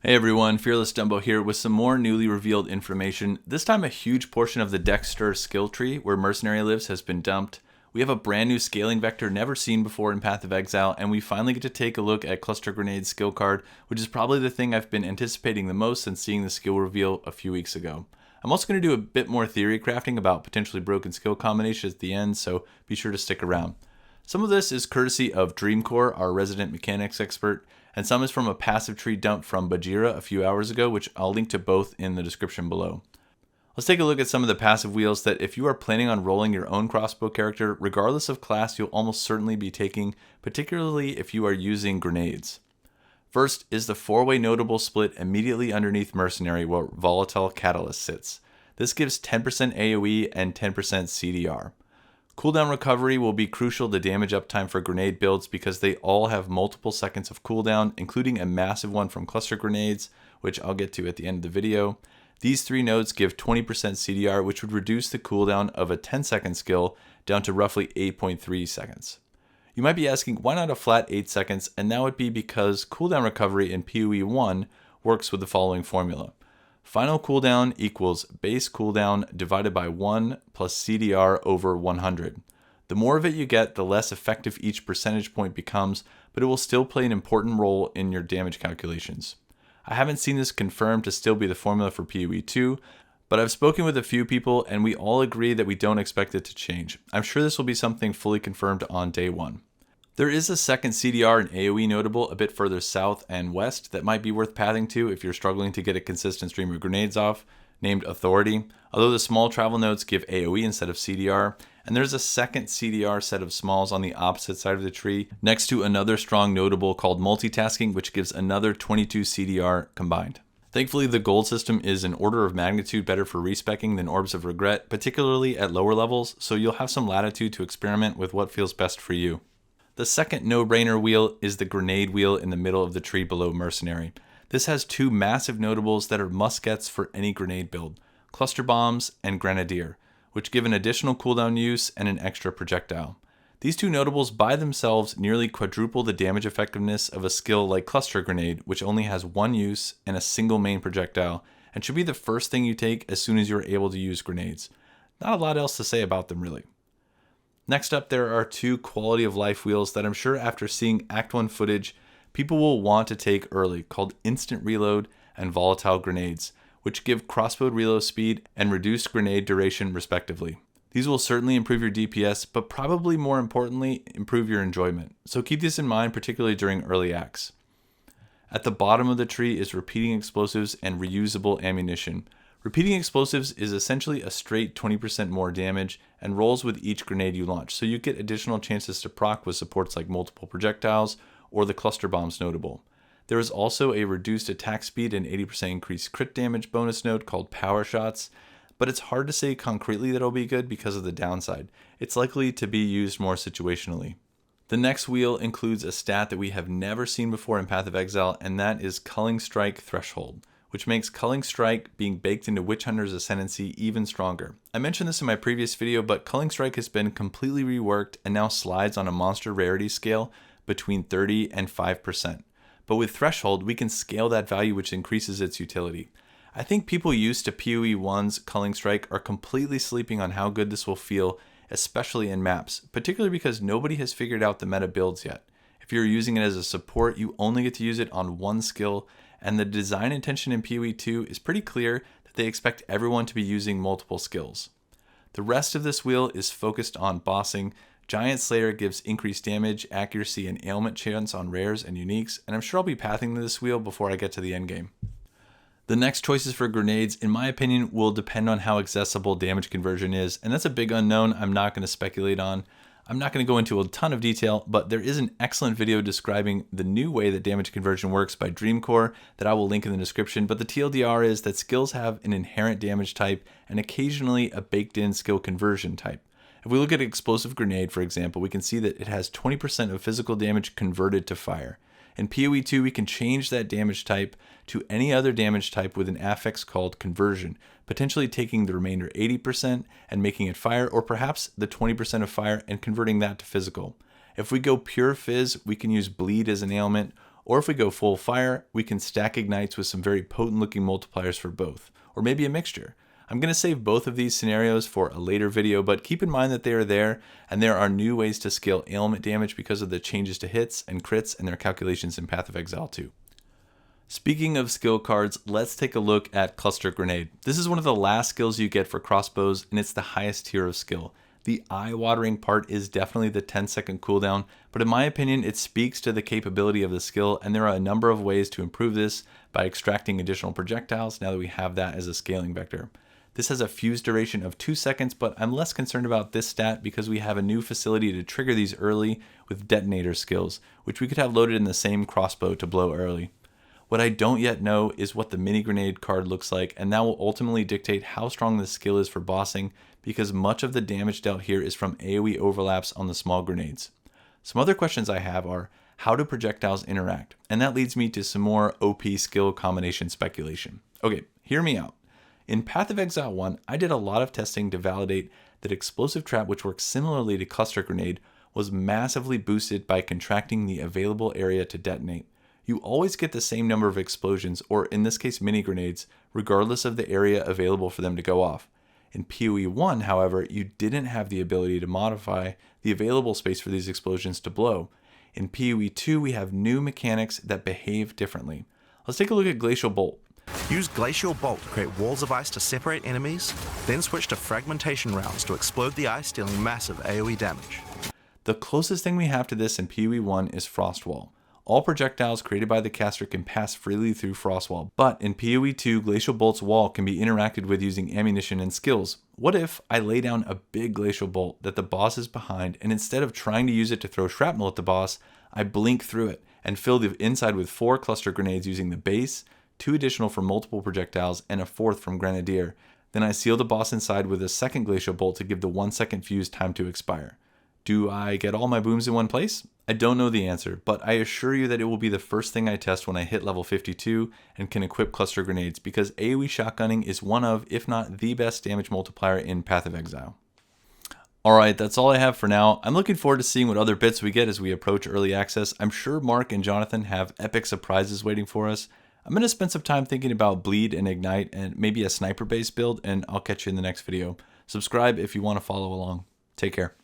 Hey everyone, Fearless Dumbo here with some more newly revealed information. This time a huge portion of the Dexter skill tree where Mercenary lives has been dumped. We have a brand new scaling vector never seen before in Path of Exile, and we finally get to take a look at Cluster Grenade's skill card, which is probably the thing I've been anticipating the most since seeing the skill reveal a few weeks ago. I'm also going to do a bit more theory crafting about potentially broken skill combinations at the end, so be sure to stick around. Some of this is courtesy of DreamCore, our resident mechanics expert, and some is from a passive tree dumped from Bhajeera a few hours ago, which I'll link to both in the description below. Let's take a look at some of the passive wheels that if you are planning on rolling your own crossbow character, regardless of class, you'll almost certainly be taking, particularly if you are using grenades. First is the 4-way notable split immediately underneath Mercenary where Volatile Catalyst sits. This gives 10% AoE and 10% CDR. Cooldown recovery will be crucial to damage uptime for grenade builds because they all have multiple seconds of cooldown, including a massive one from cluster grenades, which I'll get to at the end of the video. These three nodes give 20% CDR, which would reduce the cooldown of a 10-second skill down to roughly 8.3 seconds. You might be asking, why not a flat 8 seconds? And that would be because cooldown recovery in PoE 1 works with the following formula. Final cooldown equals base cooldown divided by 1 plus CDR over 100. The more of it you get, the less effective each percentage point becomes, but it will still play an important role in your damage calculations. I haven't seen this confirmed to still be the formula for PoE 2, but I've spoken with a few people and we all agree that we don't expect it to change. I'm sure this will be something fully confirmed on day 1. There is a second CDR and AoE notable a bit further south and west that might be worth pathing to if you're struggling to get a consistent stream of grenades off, named Authority, although the small travel nodes give AoE instead of CDR, and there's a second CDR set of smalls on the opposite side of the tree, next to another strong notable called Multitasking, which gives another 22 CDR combined. Thankfully, the gold system is an order of magnitude better for respeccing than Orbs of Regret, particularly at lower levels, so you'll have some latitude to experiment with what feels best for you. The second no-brainer wheel is the grenade wheel in the middle of the tree below Mercenary. This has two massive notables that are must-gets for any grenade build, Cluster Bombs and Grenadier, which give an additional cooldown use and an extra projectile. These two notables by themselves nearly quadruple the damage effectiveness of a skill like Cluster Grenade, which only has one use and a single main projectile, and should be the first thing you take as soon as you are able to use grenades. Not a lot else to say about them really. Next up, there are two quality of life wheels that I'm sure after seeing Act 1 footage, people will want to take early, called Instant Reload and Volatile Grenades, which give crossbow reload speed and reduced grenade duration respectively. These will certainly improve your DPS, but probably more importantly, improve your enjoyment. So keep this in mind, particularly during early acts. At the bottom of the tree is repeating explosives and reusable ammunition. Repeating explosives is essentially a straight 20% more damage and rolls with each grenade you launch, so you get additional chances to proc with supports like multiple projectiles or the cluster bombs notable. There is also a reduced attack speed and 80% increased crit damage bonus node called Power Shots, but it's hard to say concretely that it'll be good because of the downside. It's likely to be used more situationally. The next wheel includes a stat that we have never seen before in Path of Exile, and that is Culling Strike Threshold, which makes Culling Strike being baked into WitchHunter's Ascendancy even stronger. I mentioned this in my previous video, but Culling Strike has been completely reworked and now slides on a monster rarity scale between 30 and 5%. But with Threshold, we can scale that value, which increases its utility. I think people used to PoE 1's Culling Strike are completely sleeping on how good this will feel, especially in maps, particularly because nobody has figured out the meta builds yet. If you're using it as a support, you only get to use it on one skill, and the design intention in PoE 2 is pretty clear that they expect everyone to be using multiple skills. The rest of this wheel is focused on bossing. Giantslayer gives increased damage, accuracy, and ailment chance on rares and uniques, and I'm sure I'll be pathing to this wheel before I get to the endgame. The next choices for grenades, in my opinion, will depend on how accessible damage conversion is, and that's a big unknown I'm not going to speculate on. I'm not going to go into a ton of detail, but there is an excellent video describing the new way that damage conversion works by DreamCore that I will link in the description, but the TLDR is that skills have an inherent damage type and occasionally a baked-in skill conversion type. If we look at Explosive Grenade, for example, we can see that it has 20% of physical damage converted to fire. In PoE 2, we can change that damage type to any other damage type with an affix called Conversion, potentially taking the remainder 80% and making it fire, or perhaps the 20% of fire and converting that to physical. If we go pure Fizz, we can use Bleed as an ailment, Or if we go full fire, we can stack ignites with some very potent looking multipliers for both, or maybe a mixture. I'm going to save both of these scenarios for a later video, but keep in mind that they are there, and there are new ways to scale ailment damage because of the changes to hits and crits and their calculations in Path of Exile too. Speaking of skill cards, let's take a look at Cluster Grenade. This is one of the last skills you get for crossbows, and it's the highest tier of skill. The eye-watering part is definitely the 10-second cooldown, but in my opinion, it speaks to the capability of the skill, and there are a number of ways to improve this by extracting additional projectiles now that we have that as a scaling vector. This has a fuse duration of 2 seconds, but I'm less concerned about this stat because we have a new facility to trigger these early with detonator skills, which we could have loaded in the same crossbow to blow early. What I don't yet know is what the mini grenade card looks like, and that will ultimately dictate how strong this skill is for bossing, because much of the damage dealt here is from AoE overlaps on the small grenades. Some other questions I have are, how do projectiles interact? And that leads me to some more OP skill combination speculation. Okay, hear me out. In Path of Exile 1, I did a lot of testing to validate that Explosive Trap, which works similarly to Cluster Grenade, was massively boosted by contracting the available area to detonate. You always get the same number of explosions, or in this case mini grenades, regardless of the area available for them to go off. In PoE 1, however, you didn't have the ability to modify the available space for these explosions to blow. In PoE 2, we have new mechanics that behave differently. Let's take a look at Glacial Bolt. Use Glacial Bolt to create walls of ice to separate enemies, then switch to fragmentation rounds to explode the ice, dealing massive AoE damage. The closest thing we have to this in PoE 1 is Frost Wall. All projectiles created by the caster can pass freely through Frost Wall, but in PoE 2, Glacial Bolt's wall can be interacted with using ammunition and skills. What if I lay down a big Glacial Bolt that the boss is behind, and instead of trying to use it to throw shrapnel at the boss, I blink through it and fill the inside with 4 cluster grenades using the base, 2 additional from multiple projectiles, and a 4th from Grenadier. Then I seal the boss inside with a second Glacial Bolt to give the 1-second fuse time to expire. Do I get all my booms in one place? I don't know the answer, but I assure you that it will be the first thing I test when I hit level 52 and can equip cluster grenades, because AoE shotgunning is one of, if not the best damage multiplier in Path of Exile. Alright, that's all I have for now. I'm looking forward to seeing what other bits we get as we approach early access. I'm sure Mark and Jonathan have epic surprises waiting for us. I'm going to spend some time thinking about Bleed and Ignite and maybe a sniper based build, and I'll catch you in the next video. Subscribe if you want to follow along. Take care.